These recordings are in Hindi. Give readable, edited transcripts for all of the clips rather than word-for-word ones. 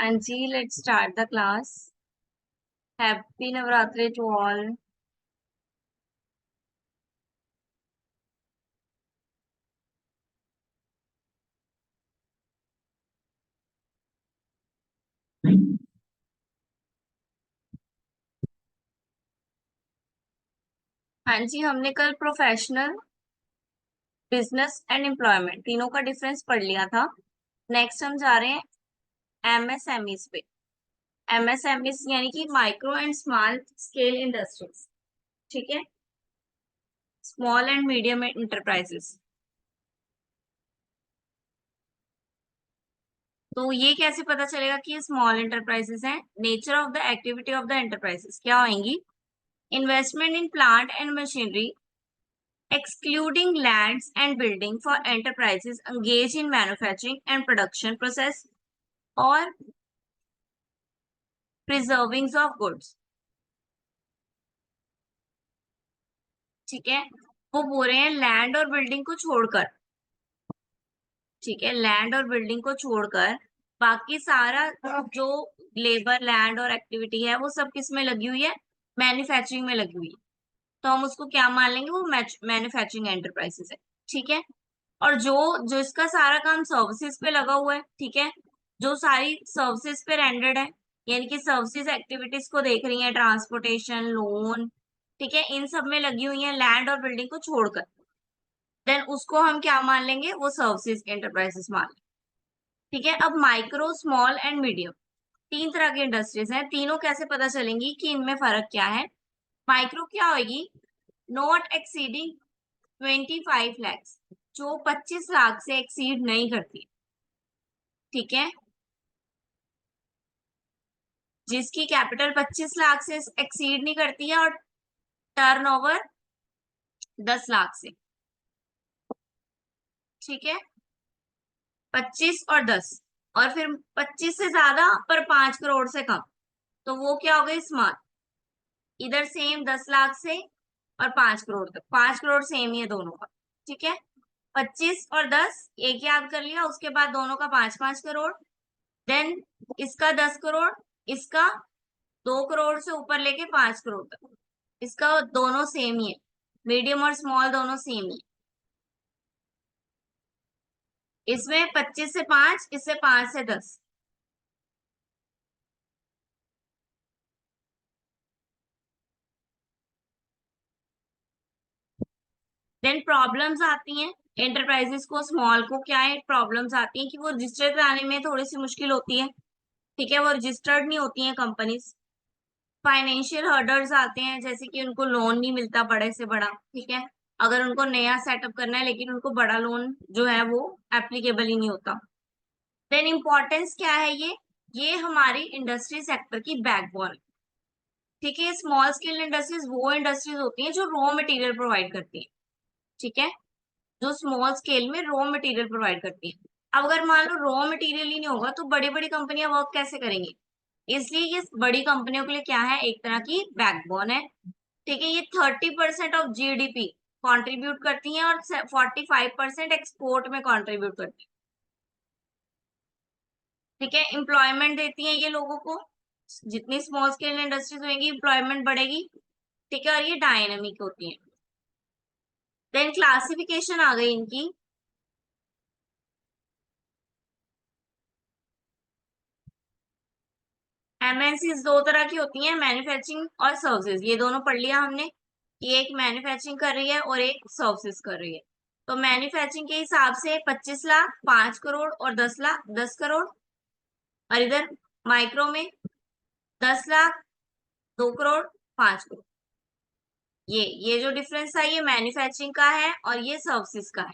हाँ जी, let's start the class. Happy Navratri to all. हाँ जी, हमने कल प्रोफेशनल, बिजनेस एंड एम्प्लॉयमेंट तीनों का डिफरेंस पढ़ लिया था। नेक्स्ट हम जा रहे हैं एमएसएमईज पे। एमएसएमईज यानी कि micro and small scale industries. ठीक है, स्मॉल एंड मीडियम इंटरप्राइजेस। तो ये कैसे पता चलेगा कि ये स्मॉल इंटरप्राइजेस हैं? Nature of the activity of the enterprises क्या होंगी? Investment in plant and machinery excluding lands and building for enterprises engaged in manufacturing and production process or preserving of goods। ठीक है, वो बोल रहे हैं लैंड और बिल्डिंग को छोड़कर। ठीक है, लैंड और बिल्डिंग को छोड़कर बाकी सारा जो लेबर, लैंड और एक्टिविटी है वो सब किस में लगी हुई है? मैन्युफैक्चरिंग में लगी हुई है। तो हम उसको क्या मान लेंगे? वो मैन्युफैक्चरिंग एंटरप्राइजेस है। ठीक है, और जो जो इसका सारा काम सर्विसेज पे लगा हुआ है, ठीक है, जो सारी सर्विसेज पे रेंडेड है, यानी कि सर्विसेज एक्टिविटीज को देख रही है, ट्रांसपोर्टेशन, लोन, ठीक है, इन सब में लगी हुई है लैंड और बिल्डिंग को छोड़कर, देन उसको हम क्या मान लेंगे? वो सर्विसेज एंटरप्राइजेस मान लेंगे। ठीक है, अब माइक्रो, स्मॉल एंड मीडियम तीन तरह की इंडस्ट्रीज हैं। तीनों कैसे पता चलेंगी कि इनमें फर्क क्या है? माइक्रो क्या होगी? नॉट एक्सीडिंग 25 lakhs, जो 25 लाख से एक्सीड नहीं करती। ठीक है, जिसकी कैपिटल 25 लाख से एक्सीड नहीं करती है और टर्नओवर 10 लाख से। ठीक है, 25 और 10, और फिर 25 से ज्यादा पर 5 करोड़ से कम, तो वो क्या हो गई? स्मॉल। इधर सेम 10 लाख से और 5 करोड़ तक, 5 करोड़ सेम ही है दोनों का। ठीक है, 25 और 10 एक याद कर लिया, उसके बाद दोनों का 5-5 करोड़, देन इसका 10 करोड़, इसका 2 करोड़ से ऊपर लेके 5 करोड़ तक, इसका दोनों सेम ही है। मीडियम और स्मॉल दोनों सेम ही है। इसमें 25 से 5, इससे 5 से 10। देन प्रॉब्लम्स आती हैं एंटरप्राइजेस को, स्मॉल को क्या है प्रॉब्लम्स आती हैं कि वो रजिस्टर कराने में थोड़ी सी मुश्किल होती है। ठीक है, वो रजिस्टर्ड नहीं होती हैं कंपनीज। फाइनेंशियल हर्डल्स आते हैं, जैसे कि उनको लोन नहीं मिलता बड़े से बड़ा। ठीक है, अगर उनको नया सेटअप करना है लेकिन उनको बड़ा लोन जो है वो एप्लीकेबल ही नहीं होता। देन इम्पोर्टेंस क्या है? ये हमारी इंडस्ट्री सेक्टर की बैकबोन है। ठीक है, स्मॉल स्केल इंडस्ट्रीज वो इंडस्ट्रीज होती हैं जो रॉ मटेरियल प्रोवाइड करती हैं। ठीक है, जो स्मॉल स्केल में रॉ मटेरियल प्रोवाइड करती है। अब अगर मान लो रॉ मटेरियल ही नहीं होगा तो बड़ी बड़ी कंपनियां वर्क कैसे करेंगी? इसलिए ये बड़ी कंपनियों के लिए क्या है? एक तरह की बैकबोन है। ठीक है, ये 30% ऑफ जीडीपी कंट्रीब्यूट करती हैं और 45% एक्सपोर्ट में कंट्रीब्यूट करती है। ठीक है, एम्प्लॉयमेंट देती हैं ये लोगों को। जितनी स्मॉल स्केल इंडस्ट्रीज होंगी एम्प्लॉयमेंट बढ़ेगी। ठीक है, और ये डायनेमिक होती है। देन क्लासिफिकेशन आ गई इनकी। एमएनसीज दो तरह की होती हैं, मैन्युफैक्चरिंग और सर्विसेज। ये दोनों पढ़ लिया हमने कि एक मैन्युफैक्चरिंग कर रही है और एक सर्विसेज कर रही है। तो मैन्युफैक्चरिंग के हिसाब से 25 लाख, 5 करोड़ और 10 लाख, 10 करोड़। और इधर माइक्रो में 10 लाख, 2 करोड़, 5 करोड़। ये जो डिफरेंस है ये मैन्युफैक्चरिंग का है और ये सर्विसेज का है।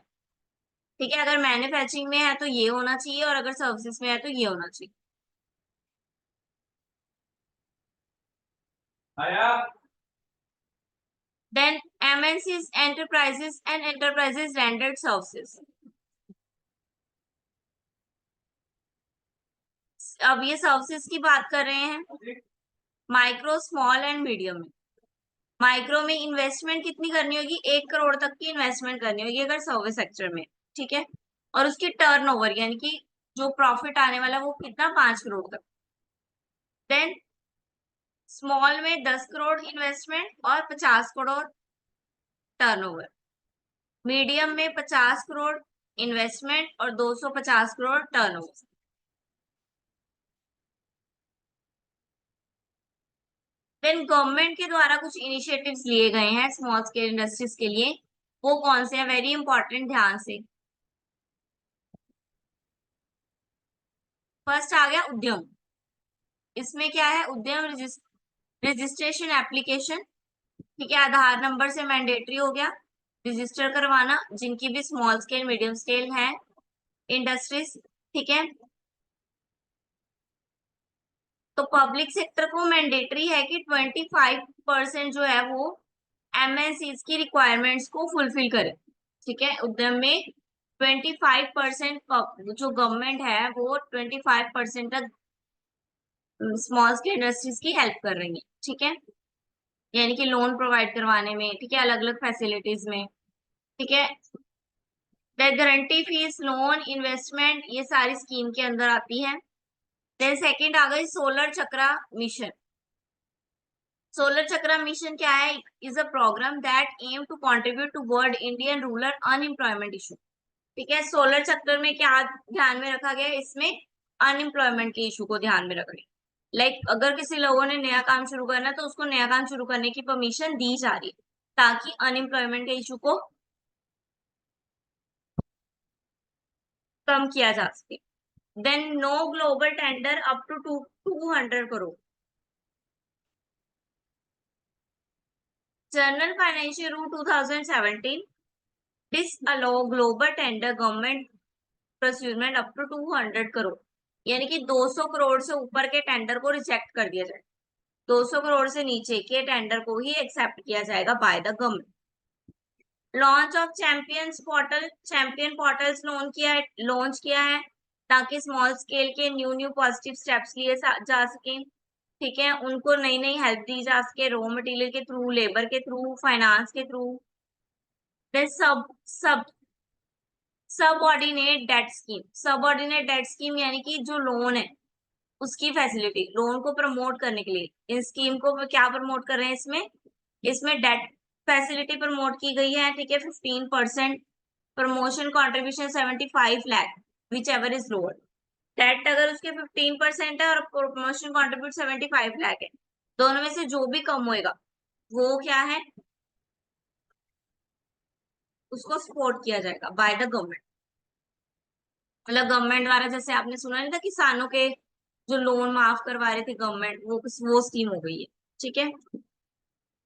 ठीक है, अगर मैन्युफैक्चरिंग में है तो ये होना चाहिए और अगर सर्विसेज में है तो ये होना चाहिए। Then MNCs enterprises and enterprises rendered services. अब ये सर्विसेज की बात कर रहे हैं माइक्रो, स्मॉल एंड मीडियम में। माइक्रो में इन्वेस्टमेंट कितनी करनी होगी? 1 करोड़ तक की इन्वेस्टमेंट करनी होगी अगर सर्विस सेक्टर में। ठीक है, और उसकी टर्नओवर यानी कि जो प्रॉफिट आने वाला है वो कितना? 5 करोड़ तक। देन स्मॉल में 10 करोड़ इन्वेस्टमेंट और 50 करोड़ टर्नओवर, मीडियम में 50 करोड़ इन्वेस्टमेंट और 250 करोड़ टर्नओवर। देन गवर्नमेंट के द्वारा कुछ इनिशिएटिव्स लिए गए हैं स्मॉल स्केल इंडस्ट्रीज के लिए, वो कौन से हैं, वेरी इंपॉर्टेंट, ध्यान से। फर्स्ट आ गया उद्यम। इसमें क्या है, उद्यम रजिस्ट्रेशन एप्लीकेशन, ठीक है, आधार नंबर से मैंडेटरी हो गया रजिस्टर करवाना, जिनकी भी स्मॉल स्केल मीडियम स्केल है इंडस्ट्रीज, ठीक है। तो पब्लिक सेक्टर को मैंडेटरी है कि 25% जो है वो एमएनसीज की रिक्वायरमेंट्स को फुलफिल करे, ठीक है। उद्यम में 25% जो गवर्नमेंट है वो 25% तक स्मॉल स्केल इंडस्ट्रीज की हेल्प कर रही है, ठीक है, यानी कि लोन प्रोवाइड करवाने में, ठीक है, अलग अलग फैसिलिटीज में, ठीक है। गारंटी फीस, लोन, इन्वेस्टमेंट, ये सारी स्कीम के अंदर आती है। देन सेकंड आ गई solar Chakra mission. Solar Chakra mission क्या है, is a program that aim to contribute to world Indian rural unemployment issue, ठीक है। सोलर चक्र में क्या ध्यान में रखा गया है, इसमें अनएम्प्लॉयमेंट के इशू को ध्यान में रखा गया। लाइक अगर किसी लोगों ने नया काम शुरू करना है तो उसको नया काम शुरू करने की परमिशन दी जा रही है, ताकि अनएम्प्लॉयमेंट के इशू को कम किया जा सके। Then no global tender up to 200 crore. General financial rule 2017 disallow global tender government procurement up to 200 crore, यानी कि 200 करोड़ से ऊपर के टेंडर को रिजेक्ट कर दिया जाए, 200 करोड़ से नीचे के टेंडर को ही एक्सेप्ट किया जाएगा by the government. Launch of champions portal, champion portals launch किया है ताकि स्मॉल स्केल के न्यू न्यू पॉजिटिव स्टेप्स लिए जा सके, ठीक है, उनको नई नई हेल्प दी जा सके, रॉ मटेरियल के थ्रू, लेबर के थ्रू, फाइनेंस के through. Then sub sub subordinate debt scheme, subordinate debt scheme यानी कि जो लोन है उसकी फैसिलिटी, लोन को प्रमोट करने के लिए इन स्कीम को क्या प्रमोट कर रहे हैं, इसमें इसमें डेट फैसिलिटी प्रमोट की गई है, ठीक है। 15% promotion contribution 75 lakh whichever is lower, debt अगर उसके 15% है और प्रमोशन कॉन्ट्रीब्यूट 75 लाख है, दोनों में से जो भी कम होएगा वो क्या है, उसको सपोर्ट किया जाएगा बाय द गवर्नमेंट। मतलब गवर्नमेंट द्वारा, जैसे आपने सुना नहीं था किसानों के जो लोन माफ करवा रहे थे गवर्नमेंट, वो स्कीम हो गई है, ठीक है।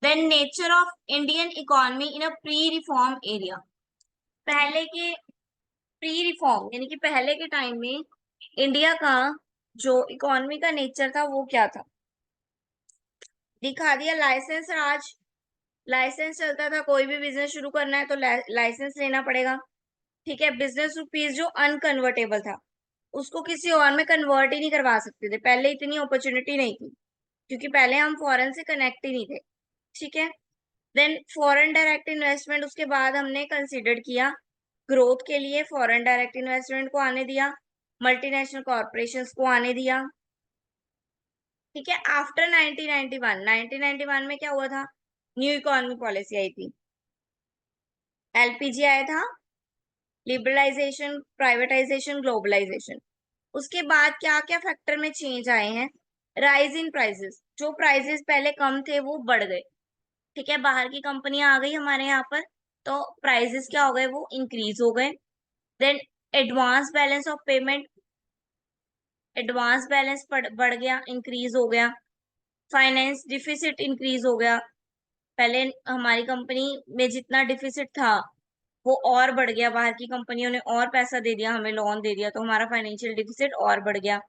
Then nature of Indian economy in a pre reform area. पहले के प्री रिफॉर्म यानी कि पहले के टाइम में इंडिया का जो इकोनॉमी का नेचर था वो क्या था, दिखा दिया। लाइसेंस राज, लाइसेंस चलता था, कोई भी बिजनेस शुरू करना है तो लाइसेंस लेना पड़ेगा, ठीक है। बिजनेस रुपीज जो अनकन्वर्टेबल था उसको किसी और में कन्वर्ट ही नहीं करवा सकते थे, पहले इतनी अपॉर्चुनिटी नहीं थी, क्योंकि पहले हम फॉरेन से कनेक्ट ही नहीं थे, ठीक है। देन फॉरेन डायरेक्ट इन्वेस्टमेंट, उसके बाद हमने कंसिडर किया ग्रोथ के लिए फॉरेन डायरेक्ट इन्वेस्टमेंट को आने दिया, मल्टीनेशनल कॉर्पोरेशंस को आने दिया, ठीक है। आफ्टर 1991 में क्या हुआ था, न्यू इकोनॉमी पॉलिसी आई थी, एलपीजी आया था, लिबरलाइजेशन, प्राइवेटाइजेशन, ग्लोबलाइजेशन। उसके बाद क्या क्या फैक्टर में चेंज आए हैं, राइज इन प्राइसेस, जो प्राइसेस पहले कम थे वो बढ़ गए, ठीक है, बाहर की कंपनियां आ गई हमारे यहाँ पर, तो प्राइसेस क्या हो गए, वो इंक्रीज हो गए। Then advance balance of payment, advance balance बढ़ गया, इंक्रीज हो गया। फाइनेंस डिफिसिट इंक्रीज हो गया, पहले हमारी कंपनी में जितना डिफिसिट था वो और बढ़ गया, बाहर की कंपनियों ने और पैसा दे दिया, हमें लोन दे दिया, तो हमारा फाइनेंशियल डिफिसिट और बढ़ गया।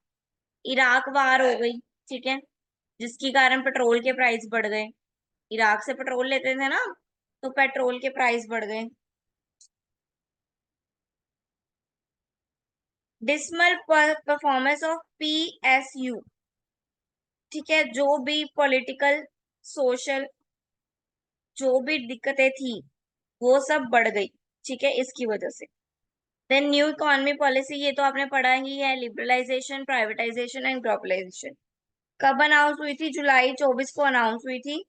इराक वार हो गई, ठीक है, जिसके कारण पेट्रोल के प्राइस बढ़ गए, इराक से पेट्रोल लेते थे ना, तो पेट्रोल के प्राइस बढ़ गए। डिसमल परफॉर्मेंस ऑफ पीएसयू, ठीक है, जो भी पॉलिटिकल सोशल जो भी दिक्कतें थी वो सब बढ़ गई, ठीक है, इसकी वजह से। देन न्यू इकोनॉमी पॉलिसी, ये तो आपने पढ़ा ही है, लिबरलाइजेशन, प्राइवेटाइजेशन एंड ग्लोबलाइजेशन। कब अनाउंस हुई थी? जुलाई 24 को अनाउंस हुई थी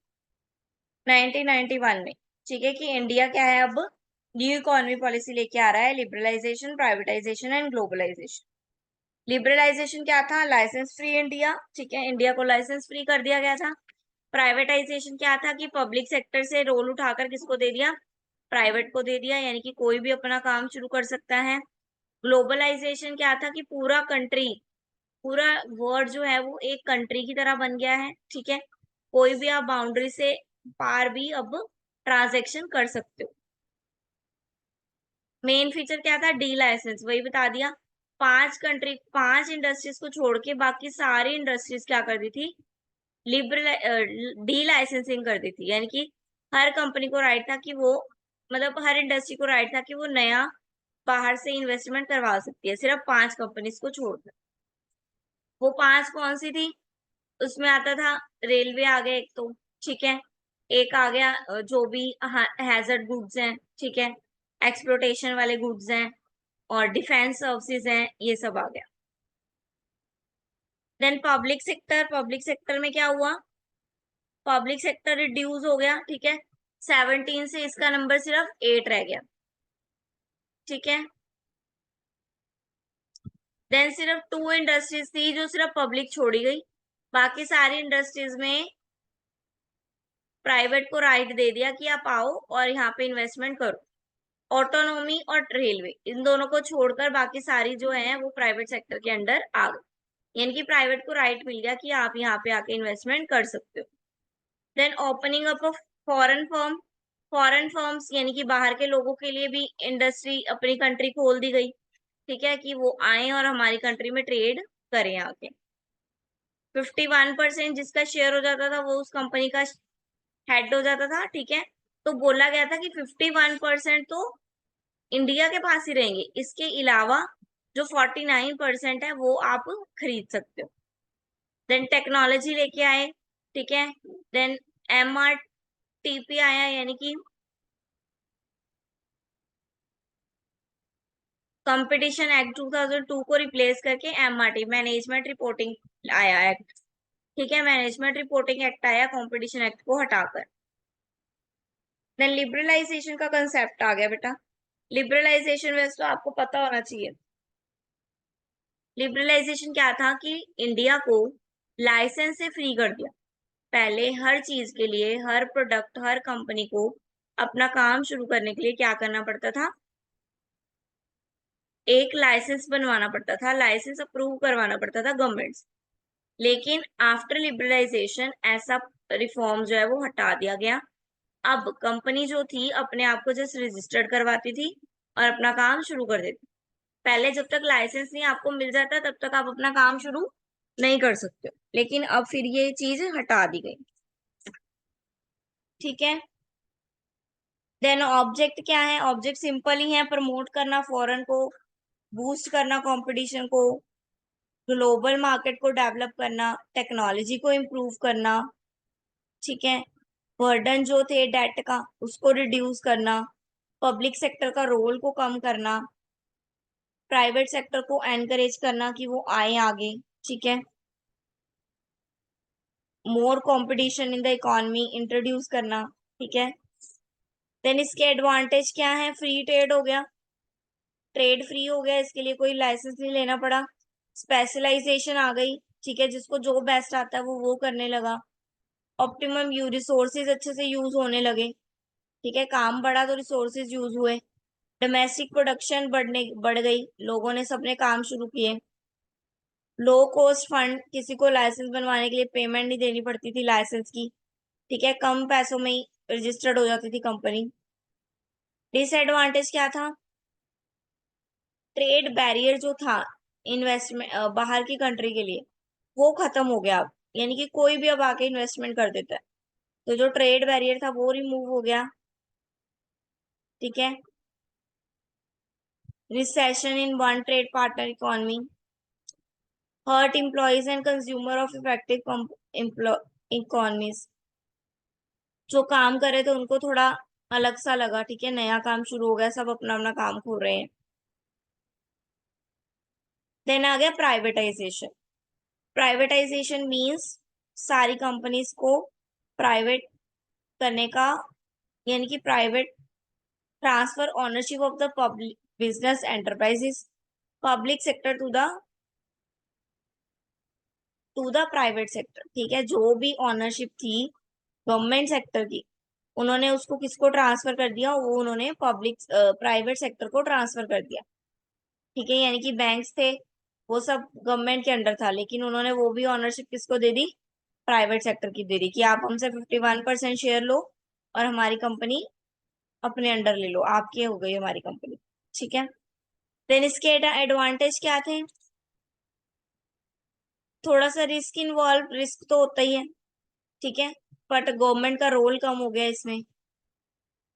1991 में। ठीक है, कि इंडिया क्या है अब, न्यू इकोनॉमी पॉलिसी लेके आ रहा है, liberalisation, privatisation and globalisation. Liberalisation क्या था? Licence free India. ठीक है, इंडिया को लाइसेंस फ्री कर दिया गया था। प्राइवेटाइजेशन क्या था? कि पब्लिक सेक्टर से रोल उठाकर किसको दे दिया? प्राइवेट को दे दिया, यानी कि कोई भी अपना काम शुरू कर सकता है। ग्लोबलाइजेशन क्या था? कि पूरा कंट्री, पूरा वर्ल्ड जो है वो एक कंट्री की तरह बन गया है। ठीक है, कोई भी आप बाउंड्री से पार भी अब ट्रांजेक्शन कर सकते हो। मेन फीचर क्या था? डी लाइसेंस, वही बता दिया। 5 इंडस्ट्रीज को छोड़ के बाकी सारी इंडस्ट्रीज क्या कर दी थी? लिबरल डी लाइसेंसिंग कर दी थी, यानी कि हर कंपनी को राइट था कि वो, मतलब हर इंडस्ट्री को राइट था कि वो नया बाहर से इन्वेस्टमेंट करवा सकती है, सिर्फ 5 कंपनीज को छोड़कर। वो 5 कौन सी थी? उसमें आता था रेलवे आ गया एक तो, ठीक है, एक आ गया जो भी हैजर्ड गुड्स हैं, ठीक है, एक्सप्लोटेशन वाले गुड्स हैं, और डिफेंस सर्विसेज हैं, ये सब आ गया। देन पब्लिक सेक्टर में क्या हुआ? पब्लिक सेक्टर रिड्यूस हो गया। ठीक है, 17 से इसका नंबर सिर्फ 8 रह गया। ठीक है, देन सिर्फ 2 इंडस्ट्रीज थी जो सिर्फ पब्लिक छोड़ी गई, बाकी सारी इंडस्ट्रीज में प्राइवेट को राइट दे दिया कि आप आओ और यहाँ पे इन्वेस्टमेंट करो। ऑटोनॉमी और रेलवे, इन दोनों को छोड़कर बाकी सारी जो है वो प्राइवेट सेक्टर के अंडर आ गई, यानी कि प्राइवेट को राइट मिल गया कि आप यहाँ पे आके इन्वेस्टमेंट कर सकते हो। Then opening up of foreign firms, यानी कि बाहर के लोगों के लिए भी इंडस्ट्री अपनी कंट्री खोल दी गई। ठीक है, कि वो आए और हमारी कंट्री में ट्रेड करें आके। 51% जिसका शेयर हो जाता था वो उस कंपनी का हेड हो जाता था। ठीक है, तो बोला गया था कि 51% तो इंडिया के पास ही रहेंगे, इसके अलावा जो 49% है वो आप खरीद सकते हो। देन टेक्नोलॉजी लेके आए। ठीक है, देन MRTP आया, यानी कि कंपटीशन एक्ट 2002 को रिप्लेस करके MRT, मैनेजमेंट रिपोर्टिंग आया एक्ट। ठीक है, मैनेजमेंट रिपोर्टिंग एक्ट आया कंपटीशन एक्ट को हटाकर। देन लिबरलाइजेशन का कंसेप्ट आ गया बेटा। लिबरलाइजेशन वैसे तो आपको पता होना चाहिए। लिबरलाइजेशन क्या था? कि इंडिया को लाइसेंस से फ्री कर दिया। पहले हर चीज के लिए, हर प्रोडक्ट, हर कंपनी को अपना काम शुरू करने के लिए क्या करना पड़ता था? एक लाइसेंस बनवाना पड़ता था, लाइसेंस अप्रूव करवाना पड़ता था गवर्नमेंट से। लेकिन आफ्टर लिबरलाइजेशन ऐसा रिफॉर्म जो है वो हटा दिया गया। अब कंपनी जो थी अपने आप को जस्ट रजिस्टर्ड करवाती थी और अपना काम शुरू कर देती। पहले जब तक लाइसेंस नहीं आपको मिल जाता तब तक आप अपना काम शुरू नहीं कर सकते हो, लेकिन अब फिर ये चीज हटा दी गई। ठीक है, देन ऑब्जेक्ट क्या है? ऑब्जेक्ट सिंपल ही है, प्रमोट करना फॉरेन को, बूस्ट करना कंपटीशन को, ग्लोबल मार्केट को डेवलप करना, टेक्नोलॉजी को इम्प्रूव करना। ठीक है, बर्डन जो थे डेट का उसको रिड्यूस करना, पब्लिक सेक्टर का रोल को कम करना, प्राइवेट सेक्टर को एनकरेज करना कि वो आए आगे। ठीक है, more competition in the economy introduce करना। ठीक है, देन इसके एडवांटेज क्या है? फ्री ट्रेड हो गया, ट्रेड फ्री हो गया, इसके लिए कोई लाइसेंस नहीं लेना पड़ा। स्पेशलाइजेशन आ गई, ठीक है, जिसको जो बेस्ट आता है वो करने लगा। ऑप्टिमम यू रिसोर्सेज अच्छे से यूज होने लगे। ठीक है, काम बढ़ा तो रिसोर्सेज यूज हुए। डोमेस्टिक प्रोडक्शन बढ़ गई, लोगों ने सबने काम शुरू किए। लो कॉस्ट फंड, किसी को लाइसेंस बनवाने के लिए पेमेंट नहीं देनी पड़ती थी लाइसेंस की। ठीक है, कम पैसों में ही रजिस्टर्ड हो जाती थी कंपनी। डिसएडवांटेज क्या था? ट्रेड बैरियर जो था इन्वेस्टमेंट बाहर की कंट्री के लिए, वो खत्म हो गया अब, यानी कि कोई भी अब आके इन्वेस्टमेंट कर देता है, तो जो ट्रेड बैरियर था वो रिमूव हो गया। ठीक है, recession in one trade partner economy, hurt employees and consumer of effective economies. जो काम कर रहे थे उनको थोड़ा अलग सा लगा। ठीक है, नया काम शुरू हो गया, सब अपना अपना काम खोल रहे हैं। देन आ गया प्राइवेटाइजेशन। प्राइवेटाइजेशन मीन्स सारी कंपनीज को प्राइवेट करने का, यानी कि private transfer ownership of the public business enterprises public sector to the private sector. ठीक है, जो भी ओनरशिप थी गवर्नमेंट सेक्टर की, उन्होंने उसको किसको ट्रांसफर कर दिया, वो उन्होंने पब्लिक प्राइवेट सेक्टर को ट्रांसफर कर दिया। ठीक है, यानी कि बैंक्स थे वो सब गवर्नमेंट के अंडर था, लेकिन उन्होंने वो भी ओनरशिप किसको दे दी, प्राइवेट सेक्टर की दे दी, कि आप हमसे 51% शेयर लो और हमारी कंपनी अपने अंडर ले लो, आपकी हो गई हमारी कंपनी। ठीक है, देन इसके एडवांटेज क्या थे, थोड़ा सा रिस्क इन्वॉल्व, रिस्क तो होता ही है। ठीक है, बट गवर्नमेंट का रोल कम हो गया इसमें।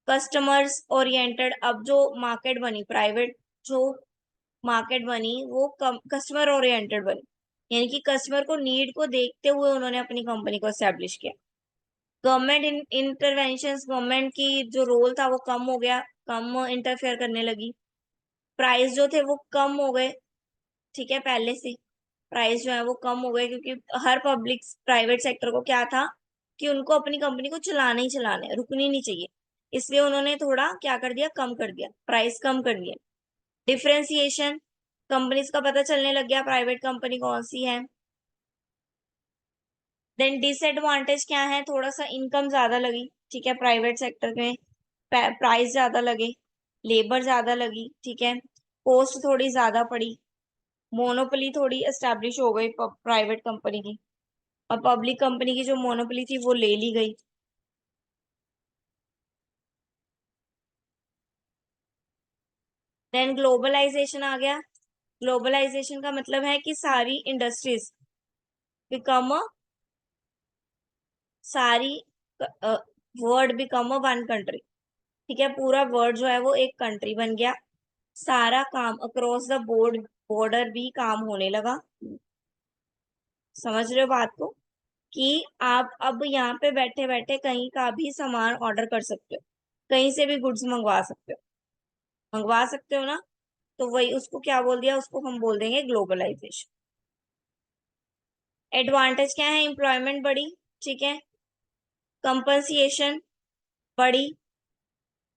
कस्टमर्स ओरिएंटेड, अब जो मार्केट बनी प्राइवेट, जो मार्केट बनी वो कस्टमर ओरिएंटेड बनी, यानी कि कस्टमर को नीड को देखते हुए उन्होंने अपनी कंपनी को एस्टेब्लिश किया। गवर्नमेंट इंटरवेंशन, गवर्नमेंट की जो रोल था वो कम हो गया, कम इंटरफेयर करने लगी। प्राइस जो थे वो कम हो गए। ठीक है, पहले से प्राइस जो है वो कम हो गए, क्योंकि हर पब्लिक प्राइवेट सेक्टर को क्या था कि उनको अपनी कंपनी को चलाना ही चलाना है, रुकनी नहीं चाहिए, इसलिए उन्होंने थोड़ा क्या कर दिया, कम कर दिया, प्राइस कम कर दिया। डिफरेंशिएशन, कंपनीज का पता चलने लग गया प्राइवेट कंपनी कौन सी है। देन डिसएडवांटेज क्या है, थोड़ा सा इनकम ज्यादा लगी। ठीक है, प्राइवेट सेक्टर में प्राइस ज्यादा लगे, लेबर ज्यादा लगी। ठीक है, कॉस्ट थोड़ी ज्यादा पड़ी, मोनोपोली थोड़ी एस्टेब्लिश हो गई प्राइवेट कंपनी की, और पब्लिक कंपनी की जो मोनोपोली थी वो ले ली गई। देन ग्लोबलाइजेशन आ गया। ग्लोबलाइजेशन का मतलब है कि सारी इंडस्ट्रीज बिकम सारी वर्ल्ड बिकम वन कंट्री। ठीक है, पूरा वर्ल्ड जो है वो एक कंट्री बन गया, सारा काम अक्रॉस द बॉर्डर भी काम होने लगा। समझ रहे हो बात को, कि आप अब यहाँ पे बैठे बैठे कहीं का भी सामान ऑर्डर कर सकते हो, कहीं से भी गुड्स मंगवा सकते हो, मंगवा सकते हो ना। तो वही उसको क्या बोल दिया, उसको हम बोल देंगे ग्लोबलाइजेशन। एडवांटेज क्या है, एम्प्लॉयमेंट बढ़ी। ठीक है, कंपनसिएशन बढ़ी,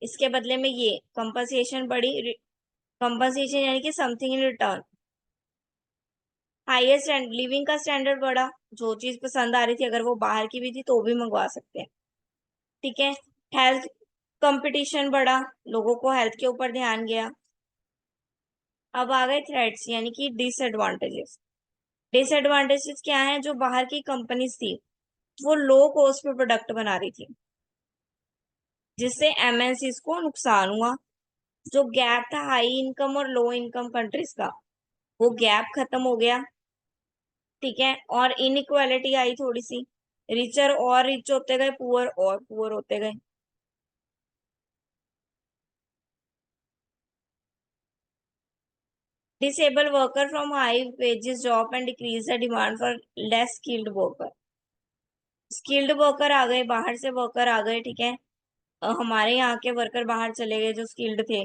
इसके बदले में ये कंपनसिएशन बढ़ी, कंपनसेशन यानी कि something in return. Highest living का स्टैंडर्ड बढ़ा, जो चीज पसंद आ रही थी अगर वो बाहर की भी थी तो भी मंगवा सकते हैं। ठीक है, हेल्थ कंपटीशन बढ़ा, लोगों को हेल्थ के ऊपर ध्यान गया। अब आ गए थ्रेट्स यानी कि डिसएडवांटेजेस। डिसएडवांटेजेस क्या है, जो बाहर की कंपनीज थी वो लो कॉस्ट पे प्रोडक्ट बना रही थी, जिससे एमएनसीज को नुकसान हुआ। जो गैप था हाई इनकम और लो इनकम कंट्रीज का, वो गैप खत्म हो गया। ठीक है, और इनइक्वालिटी आई थोड़ी सी, रिचर और रिच होते गए, पुअर और पुअर होते गए। Disable worker from high wages job and decrease the demand for less skilled worker. Skilled worker आ गए, बाहर से वर्कर आ गए। ठीक है, हमारे यहाँ के वर्कर बाहर चले गए जो स्किल्ड थे।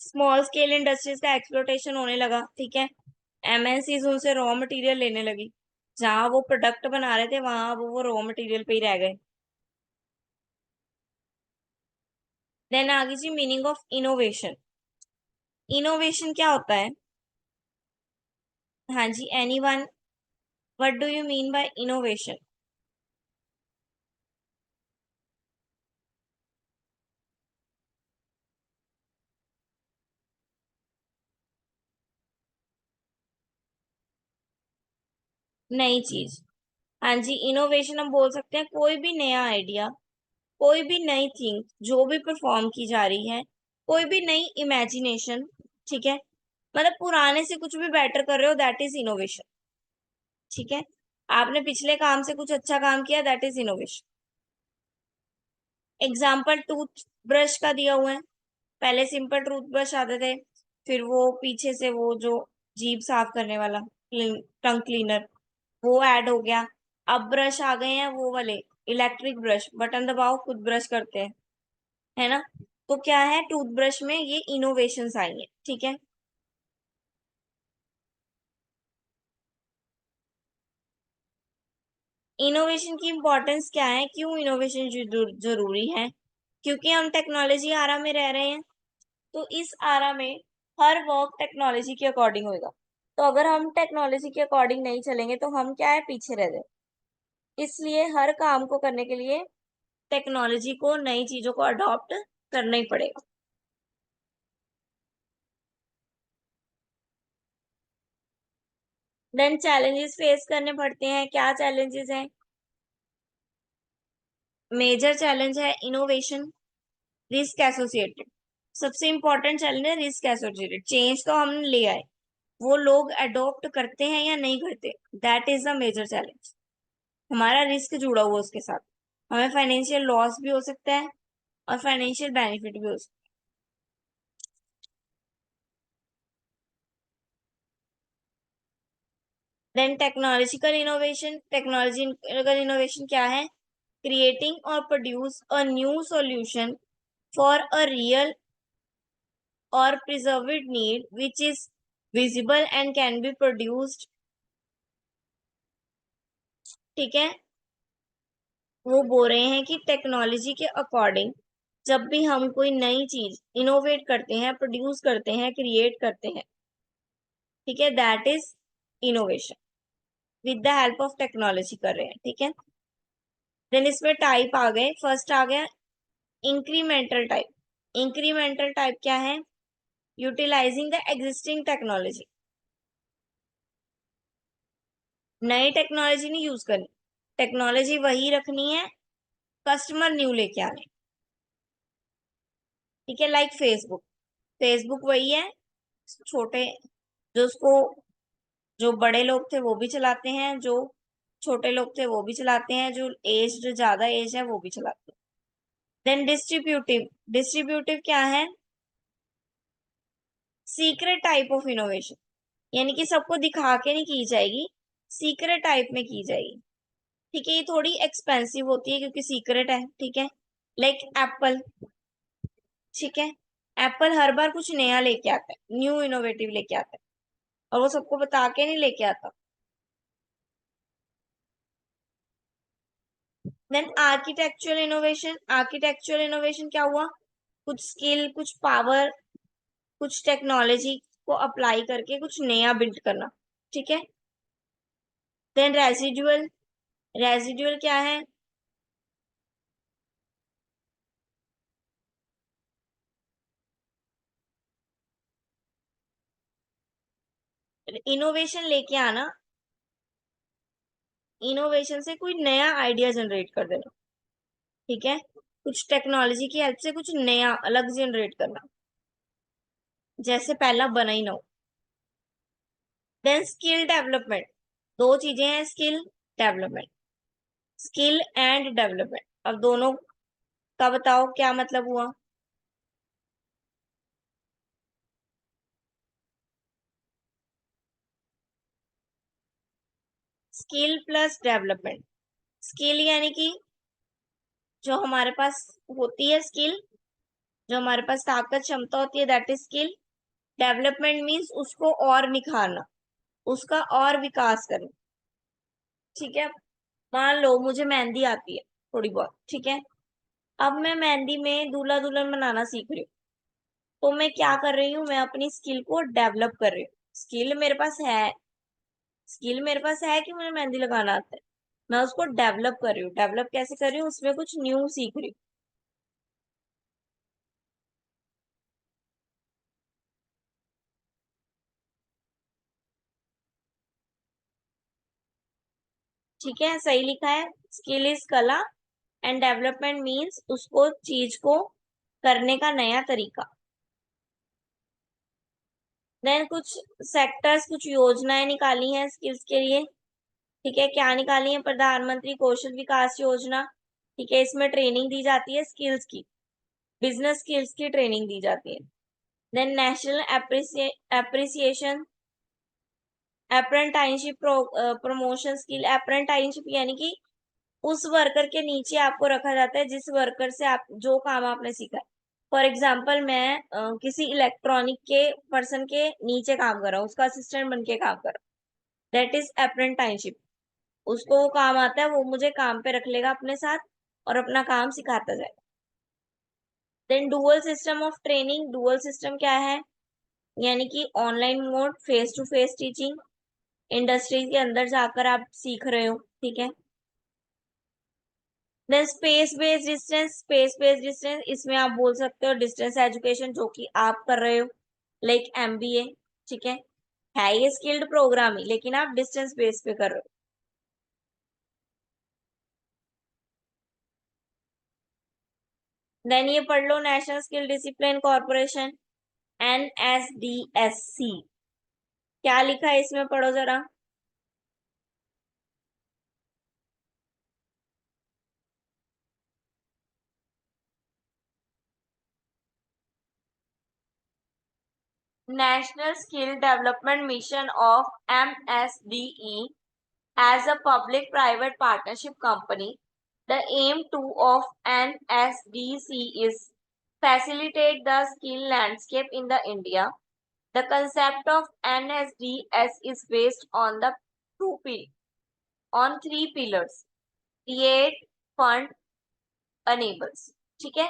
स्मॉल स्केल इंडस्ट्रीज का एक्सप्लोटेशन होने लगा। ठीक है, एमएनसीज उनसे रॉ मटेरियल लेने लगी, जहां वो प्रोडक्ट बना रहे थे वहां वो रॉ मटेरियल पे ही रह गए। देन आगे जी मीनिंग ऑफ इनोवेशन। इनोवेशन क्या होता है, हाँ जी, anyone, what do you mean by innovation. नई चीज, हाँ जी, इनोवेशन हम बोल सकते हैं कोई भी नया आइडिया, कोई भी नई थिंग जो भी परफॉर्म की जा रही है, कोई भी नई इमेजिनेशन। ठीक है, मतलब पुराने से कुछ भी बेटर कर रहे हो, दैट इज इनोवेशन। ठीक है, आपने पिछले काम से कुछ अच्छा काम किया, that is innovation. Example tooth brush का दिया हुआ है, पहले सिंपल टूथ ब्रश आते थे, फिर वो पीछे से वो जो जीभ साफ करने वाला टंग क्लीनर वो ऐड हो गया। अब ब्रश आ गए हैं वो वाले इलेक्ट्रिक ब्रश, बटन दबाओ खुद ब्रश करते हैं, है ना। तो क्या है, टूथब्रश में ये इनोवेशंस आई है, ठीक है। इनोवेशन की इंपॉर्टेंस क्या है, क्यों इनोवेशन जरूरी है? क्योंकि हम टेक्नोलॉजी आरा में रह रहे हैं, तो इस आरा में हर वर्क टेक्नोलॉजी के अकॉर्डिंग होगा। तो अगर हम टेक्नोलॉजी के अकॉर्डिंग नहीं चलेंगे तो हम क्या है, पीछे रह जाए। इसलिए हर काम को करने के लिए टेक्नोलॉजी को, नई चीजों को अडॉप्ट करना ही पड़ेगा। देन चैलेंजेस फेस करने पड़ते हैं, क्या चैलेंजेस हैं? मेजर चैलेंज है इनोवेशन, रिस्क एसोसिएटेड। सबसे इंपॉर्टेंट चैलेंज है रिस्क एसोसिएटेड। चेंज तो हम ले आए, वो लोग अडॉप्ट करते हैं या नहीं करते, that is the major challenge. हमारा रिस्क जुड़ा हुआ उसके साथ, हमें फाइनेंशियल लॉस भी हो सकता है और फाइनेंशियल बेनिफिट भी हो सकता है। देन टेक्नोलॉजिकल इनोवेशन क्या है? क्रिएटिंग और produce a new solution for a real और preserved need which is visible and can be produced, ठीक है। वो बोल रहे हैं कि टेक्नोलॉजी के अकॉर्डिंग जब भी हम कोई नई चीज इनोवेट करते हैं, प्रोड्यूस करते हैं, क्रिएट करते हैं, ठीक है, that is innovation. With the help of technology कर रहे हैं, ठीक है। देन इसमें टाइप आ गए, फर्स्ट आ गया इंक्रीमेंटल टाइप। इंक्रीमेंटल टाइप क्या है? Utilising the existing technology. नई टेक्नोलॉजी नहीं यूज करनी, टेक्नोलॉजी वही रखनी है, कस्टमर न्यू लेके आने, ठीक है। लाइक फेसबुक, फेसबुक वही है, छोटे, जो उसको, जो बड़े लोग थे वो भी चलाते हैं, जो छोटे लोग थे वो भी चलाते हैं, जो ज्यादा एज है वो भी चलाते हैं। देन डिस्ट्रीब्यूटिव, डिस्ट्रीब्यूटिव क्या है? सीक्रेट टाइप ऑफ इनोवेशन, यानी कि सबको दिखा के नहीं की जाएगी, सीक्रेट टाइप में की जाएगी, ठीक है। ये थोड़ी एक्सपेंसिव होती है क्योंकि सीक्रेट है, ठीक है। लाइक एप्पल, ठीक है। एप्पल हर बार कुछ नया लेके आता है, न्यू इनोवेटिव लेके आता है, और वो सबको बता के नहीं लेके आता। Then architectural innovation, architectural innovation क्या हुआ? कुछ स्किल, कुछ पावर, कुछ टेक्नोलॉजी को अप्लाई करके कुछ नया बिल्ड करना, ठीक है। देन रेजिडुअल, रेजिडुअल क्या है? इनोवेशन लेके आना, इनोवेशन से कोई नया आइडिया जनरेट कर देना, ठीक है। कुछ टेक्नोलॉजी की हेल्प से कुछ नया अलग जनरेट करना, जैसे पहला बना ही ना हो। देन स्किल डेवलपमेंट, दो चीजें हैं, skill development, skill and development. अब दोनों का बताओ क्या मतलब हुआ? Skill plus development. स्किल यानी कि जो हमारे पास होती है स्किल, जो हमारे पास ताकत क्षमता होती है, that is skill. Development means उसको और निखारना, उसका और विकास करना, ठीक है। मान लो मुझे मेहंदी आती है थोड़ी बहुत, ठीक है। अब मैं मेहंदी में दूल्हा दुल्हन बनाना सीख रही हूँ, तो मैं क्या कर रही हूँ, मैं अपनी स्किल को डेवलप कर रही हूँ। स्किल मेरे पास है, स्किल मेरे पास है कि मुझे मेहंदी लगाना आता है, मैं उसको डेवलप कर रही हूँ। डेवलप कैसे कर रही हूँ? उसमें कुछ न्यू सीख रही हूँ, ठीक है, सही लिखा है। स्किल इज कला एंड डेवलपमेंट मीन्स उसको, चीज को करने का नया तरीका। देन कुछ सेक्टर्स, कुछ योजनाएं निकाली हैं स्किल्स के लिए, ठीक है। क्या निकाली है? प्रधानमंत्री कौशल विकास योजना, ठीक है। इसमें ट्रेनिंग दी जाती है स्किल्स की, बिजनेस स्किल्स की ट्रेनिंग दी जाती है। Then national appreciation, apprenticeship promotion skill. Apprenticeship यानी कि उस वर्कर के नीचे आपको रखा जाता है जिस वर्कर से आप, जो काम आपने सीखा है। फॉर एग्जाम्पल मैं किसी इलेक्ट्रॉनिक के पर्सन के नीचे काम कर रहा हूँ, उसका असिस्टेंट बन के काम कर रहा हूँ, दैट इज अप्रेंटाइनशिप। उसको वो काम आता है, वो मुझे काम पे रख लेगा अपने साथ और अपना काम सिखाता जाएगा। Then dual system of training, dual system क्या है? यानी कि online mode, face to face teaching, industry के अंदर जाकर आप सीख रहे हो, ठीक है। Then space based distance, space based distance इसमें आप बोल सकते हो डिस्टेंस एजुकेशन, जो कि आप कर रहे हो, लाइक एमबीए, ठीक है ये स्किल्ड प्रोग्राम ही, लेकिन आप डिस्टेंस बेस पे कर रहे हो। देन ये पढ़ लो, national skill discipline corporation, NSDSC, क्या लिखा है इसमें, पढ़ो जरा। National skill development mission of MSDE as a public-private partnership company. The aim to of NSDC is facilitate the skill landscape in the India. The concept of NSDS is based on the on three pillars: create, fund, enables. ठीक है।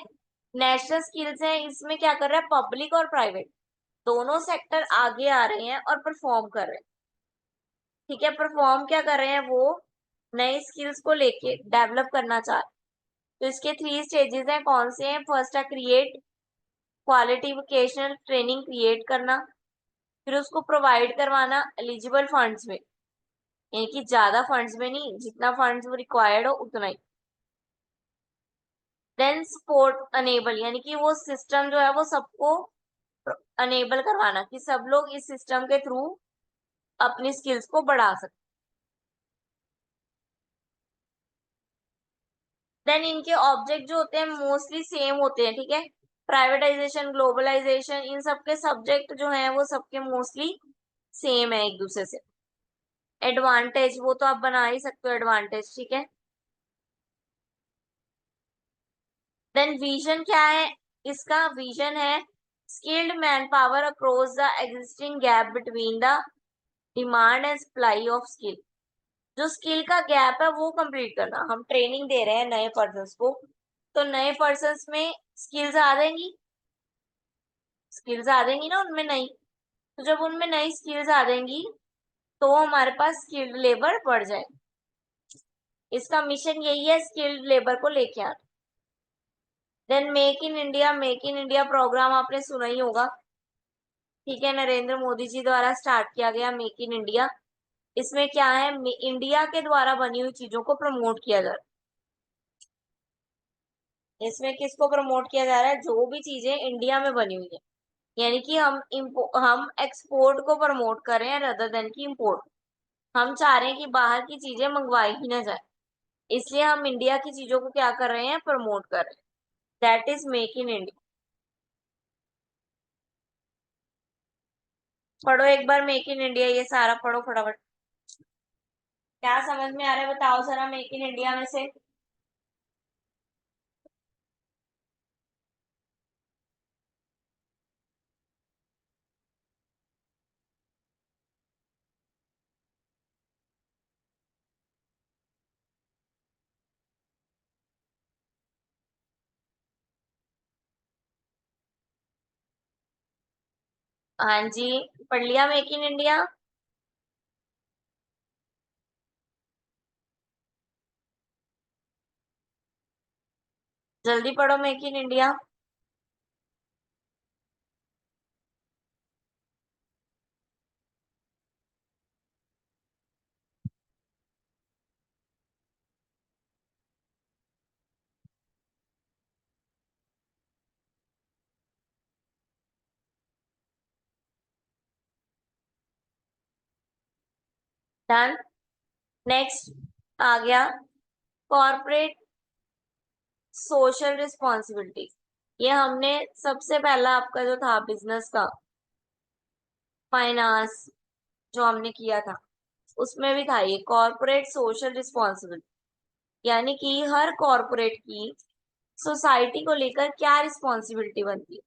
नेशनल स्किल्स है, इसमें क्या कर रहा है, पब्लिक और प्राइवेट दोनों सेक्टर आगे आ रहे हैं और परफॉर्म कर रहे हैं। ठीक है, परफॉर्म क्या कर रहे हैं, वो नए स्किल्स को लेके डेवलप करना चाह रहे हैं। तो इसके 3 स्टेजेस हैं, कौन से हैं? फर्स्ट है create, quality vocational training create करना, फिर उसको प्रोवाइड करवाना एलिजिबल फंड्स में, यानी कि ज्यादा फंड्स में नहीं, जितना फंड्स वो रिक्वायर्ड हो उतना ही। देन सपोर्ट अनेबल, यानी कि वो सिस्टम जो है वो सबको अनेबल करवाना, कि सब लोग इस सिस्टम के थ्रू अपनी स्किल्स को बढ़ा सकते। देन इनके ऑब्जेक्ट जो होते हैं मोस्टली सेम होते हैं, ठीक है। प्राइवेटाइजेशन, ग्लोबलाइजेशन, इन सब के सब्जेक्ट जो हैं वो सबके मोस्टली सेम है एक दूसरे से। एडवांटेज वो तो आप बना ही सकते हो एडवांटेज, ठीक है। देन विजन क्या है इसका? विजन है skilled man power across the existing gap between the demand and supply of skill. जो स्किल का गैप है वो कंप्लीट करना। हम ट्रेनिंग दे रहे हैं नए पर्सन को, तो नए पर्सन में स्किल्स आ जाएंगी, स्किल्स आ जाएंगी ना उनमें नई। तो जब उनमें नई स्किल्स आ जाएंगी तो हमारे पास स्किल्ड लेबर बढ़ जाए। इसका मिशन यही है, स्किल्ड लेबर को लेके आना। Then make in India, make in India program आपने सुना ही होगा, ठीक है। नरेंद्र मोदी जी द्वारा स्टार्ट किया गया मेक इन इंडिया। इसमें क्या है, इंडिया के द्वारा बनी हुई चीजों को प्रमोट किया जा रहा है। इसमें किसको प्रमोट किया जा रहा है? जो भी चीजें इंडिया में बनी हुई है, यानी कि हम एक्सपोर्ट को प्रमोट कर रहे हैं रदर देन की इम्पोर्ट। हम चाह रहे हैं कि बाहर की चीजें मंगवाई ही ना जाए, इसलिए हम इंडिया की चीजों को क्या कर रहे हैं, प्रमोट कर रहे हैं। That is make in India. पढ़ो एक बार मेक इन इंडिया, ये सारा पढ़ो फटाफट। क्या समझ में आ रहा है बताओ जरा मेक इन इंडिया में से। हाँ जी, पढ़ लिया मेक इन इंडिया। जल्दी पढ़ो make in India. Done. Next आ गया कॉर्पोरेट सोशल रिस्पॉन्सिबिलिटी। ये हमने सबसे पहला आपका जो था बिजनेस का फाइनेंस जो हमने किया था, उसमें भी था ये कॉर्पोरेट सोशल रिस्पॉन्सिबिलिटी। यानी कि हर कॉर्पोरेट की सोसाइटी को लेकर क्या रिस्पॉन्सिबिलिटी बनती है।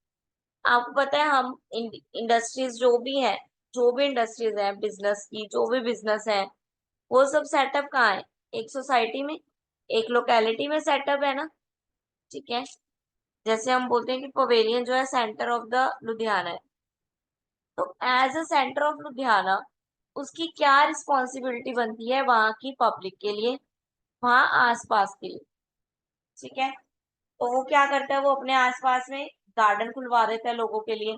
आपको पता है हम इंडस्ट्रीज जो भी इंडस्ट्रीज है, बिजनेस की जो भी बिजनेस है, वो सब सेटअप कहाँ है? एक सोसाइटी में, एक लोकेलिटी में सेटअप है ना। ठीक है, जैसे हम बोलते हैं कि पवेलियन जो है सेंटर ऑफ द लुधियाना है, तो as a centre of Ludhiana उसकी क्या रिस्पॉन्सिबिलिटी बनती है वहां की पब्लिक के लिए, वहां आसपास के लिए। ठीक है, तो वो क्या करता है, वो अपने आसपास में गार्डन खुलवा देता है लोगों के लिए।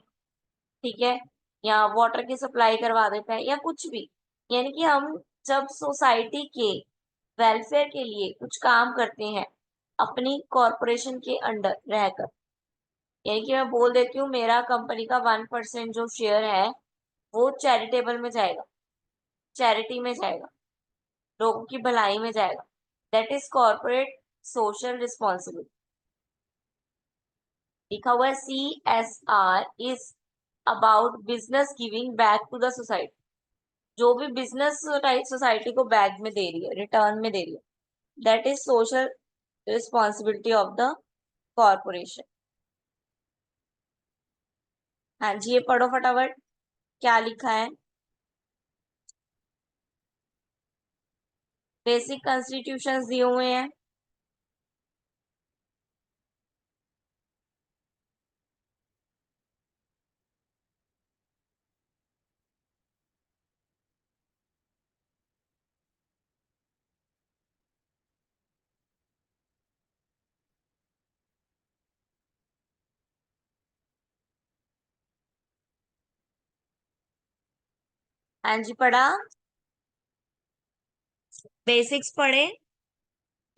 ठीक है, या वाटर की सप्लाई करवा देता है या कुछ भी। यानी कि हम जब सोसाइटी के वेलफेयर के लिए कुछ काम करते हैं अपनी कॉरपोरेशन के अंडर रहकर, यानी कि मैं बोल देती हूँ मेरा कंपनी का 1% जो शेयर है वो चैरिटेबल में जाएगा, चैरिटी में जाएगा, लोगों की भलाई में जाएगा। That is corporate social responsibility. लिखा हुआ है CSR is about business giving back to the society. जो भी बिजनेस सोसाइटी को बैक में दे रही है, रिटर्न में दे रही है, that is social responsibility of the corporation. हाँ जी, ये पढ़ो फटाफट क्या लिखा है। बेसिक कॉन्स्टिट्यूशंस दिए हुए हैं। हाँ जी, पढ़ा। बेसिक्स पढ़े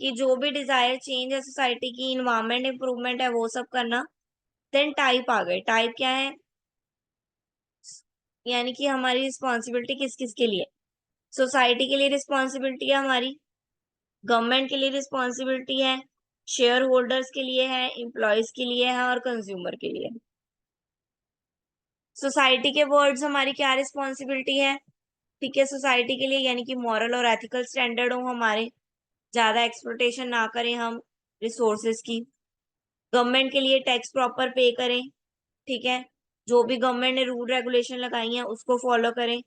कि जो भी डिजायर चेंज है सोसाइटी की, इन्वायरमेंट इंप्रूवमेंट है, वो सब करना। देन टाइप आ गए। टाइप क्या है? यानी कि हमारी रिस्पॉन्सिबिलिटी किस किस के लिए। सोसाइटी के लिए रिस्पॉन्सिबिलिटी है हमारी, गवर्नमेंट के लिए रिस्पॉन्सिबिलिटी है, शेयर होल्डर्स के लिए है, एम्प्लॉयज के लिए है और कंज्यूमर के लिए। सोसाइटी के वर्ड्स हमारी क्या रिस्पॉन्सिबिलिटी है? ठीक है, सोसाइटी के लिए यानी कि मॉरल और एथिकल स्टैंडर्ड हो हमारे, ज्यादा एक्सप्लोटेशन ना करें हम रिसोर्सेज की। गवर्नमेंट के लिए टैक्स प्रॉपर पे करें। ठीक है, जो भी गवर्नमेंट ने रूल रेगुलेशन लगाई है उसको फॉलो करें,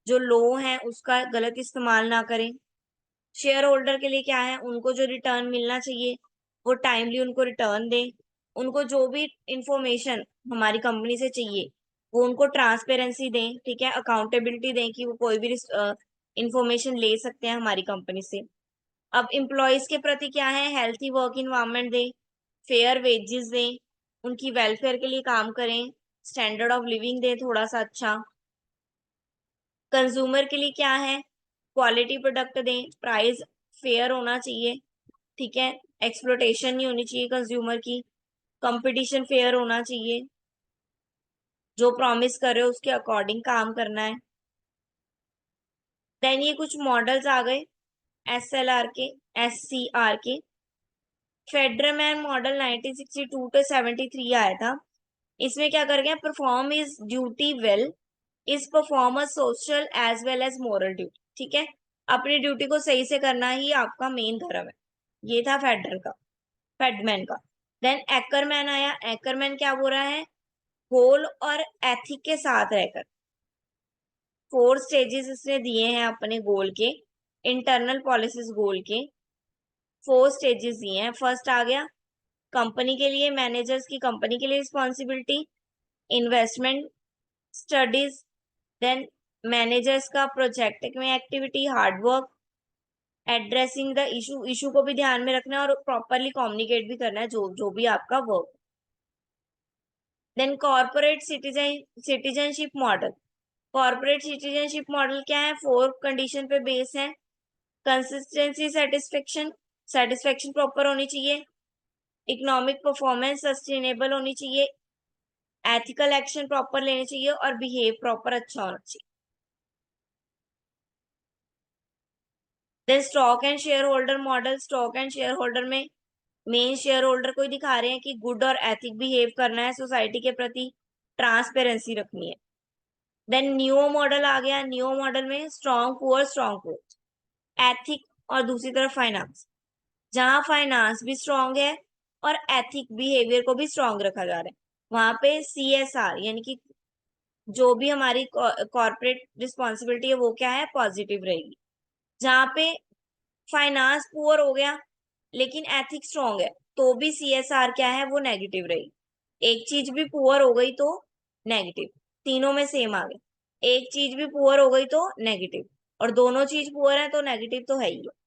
जो लो है उसका गलत इस्तेमाल ना करें। शेयर होल्डर के लिए क्या है, उनको जो रिटर्न मिलना चाहिए वो टाइमली उनको रिटर्न दें। उनको जो भी इंफॉर्मेशन हमारी कंपनी से चाहिए वो उनको ट्रांसपेरेंसी दें। ठीक है, अकाउंटेबिलिटी दें कि वो कोई भी इंफॉर्मेशन ले सकते हैं हमारी कंपनी से। अब एम्प्लॉयज के प्रति क्या है, हेल्थी वर्क इन्वायरमेंट दें, फेयर वेजेस दें, उनकी वेलफेयर के लिए काम करें, स्टैंडर्ड ऑफ लिविंग दें थोड़ा सा अच्छा। कंज्यूमर के लिए क्या है, क्वालिटी प्रोडक्ट दें, प्राइस फेयर होना चाहिए। ठीक है, एक्सप्लोटेशन नहीं होनी चाहिए कंज्यूमर की, कंपटीशन फेयर होना चाहिए, जो प्रॉमिस कर रहे हो उसके अकॉर्डिंग काम करना है। देन ये कुछ मॉडल्स आ गए SLR के, SCR के। फेडरमैन मॉडल 1962 to 73 आया था। इसमें क्या कर गया, perform is duty well, is perform social as well as moral duty. ठीक है, अपनी ड्यूटी को सही से करना ही आपका मेन धर्म है। ये था फेडरल का, फेडमैन का। देन एकरमैन आया। एकरमैन क्या बोल रहा है, गोल और एथिक के साथ रहकर। 4 स्टेजेस इसने दिए हैं अपने गोल के, इंटरनल पॉलिसीज गोल के 4 स्टेजेस दिए हैं। फर्स्ट आ गया कंपनी के लिए, मैनेजर्स की कंपनी के लिए responsibility, investment studies, then managers का प्रोजेक्ट में activity, hard work, addressing the issue, issue को भी ध्यान में रखना है और प्रॉपरली कम्युनिकेट भी करना है जो जो भी आपका work. Then corporate citizenship model. Corporate citizenship model क्या है, 4 कंडीशन पे बेस है। कंसिस्टेंसी, सेटिस्फेक्शन, सेटिस्फेक्शन प्रॉपर होनी चाहिए, इकोनॉमिक परफॉर्मेंस सस्टेनेबल होनी चाहिए, एथिकल एक्शन प्रॉपर लेने चाहिए और बिहेव प्रॉपर अच्छा होना चाहिए। Then stock and share holder model. Stock and share holder में मेन शेयर होल्डर को ही दिखा रहे हैं कि गुड और एथिक बिहेव करना है सोसाइटी के प्रति, ट्रांसपेरेंसी रखनी है। देन न्यू मॉडल आ गया। न्यू मॉडल में स्ट्रॉन्ग पुअर, एथिक और दूसरी तरफ फाइनेंस। जहां फाइनेंस भी स्ट्रांग है और एथिक बिहेवियर को भी स्ट्रांग रखा जा रहा है। वहां पे CSR यानी कि जो भी हमारी कॉर्पोरेट रिस्पॉन्सिबिलिटी है वो क्या है, पॉजिटिव रहेगी। जहाँ पे फाइनेंस पुअर हो गया लेकिन एथिक स्ट्रांग है, तो भी CSR क्या है, वो नेगेटिव रहेगी। एक चीज भी पुअर हो गई तो नेगेटिव, तीनों में सेम आ गया। एक चीज भी पुअर हो गई तो नेगेटिव, और दोनों चीज पुअर है तो नेगेटिव तो है ही है।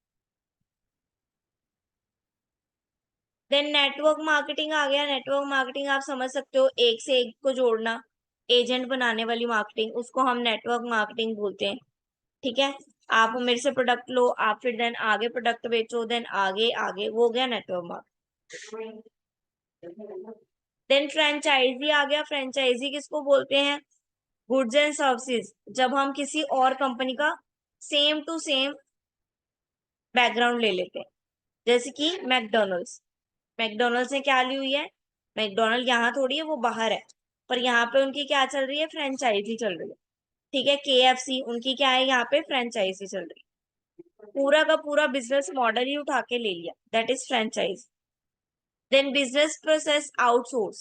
देन नेटवर्क मार्केटिंग आ गया। नेटवर्क मार्केटिंग आप समझ सकते हो, एक से एक को जोड़ना, एजेंट बनाने वाली मार्केटिंग, उसको हम नेटवर्क मार्केटिंग बोलते हैं। ठीक है, आप मेरे से प्रोडक्ट लो, आप फिर देन आगे प्रोडक्ट बेचो, देन आगे आगे, वो हो गया नेटवर्क मार्केटिंग। देन फ्रेंचाइजी आ गया। फ्रेंचाइजी किसको बोलते हैं, गुड्स एंड सर्विसेज। जब हम किसी और कंपनी का सेम टू सेम बैकग्राउंड ले लेते हैं, जैसे कि मैकडोनल्ड्स। मैकडोनल्ड्स ने क्या ली हुई है, मैकडोनल्ड यहाँ थोड़ी है, वो बाहर है, पर यहाँ पे उनकी क्या चल रही है, फ्रेंचाइजी चल रही है। ठीक है, KFC उनकी क्या है, यहाँ पे फ्रेंचाइजी चल रही है। पूरा का पूरा बिजनेस मॉडल ही उठा के ले लिया, that is franchise. Then business process outsource,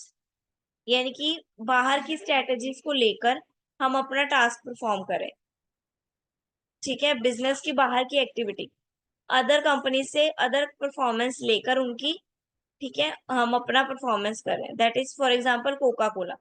यानी कि बाहर की स्ट्रेटेजीज को लेकर हम अपना टास्क परफॉर्म करें। ठीक है, बिजनेस की बाहर की एक्टिविटी अदर कंपनी से अदर परफॉर्मेंस लेकर उनकी, ठीक है, हम अपना परफॉर्मेंस करें। That is for example Coca Cola.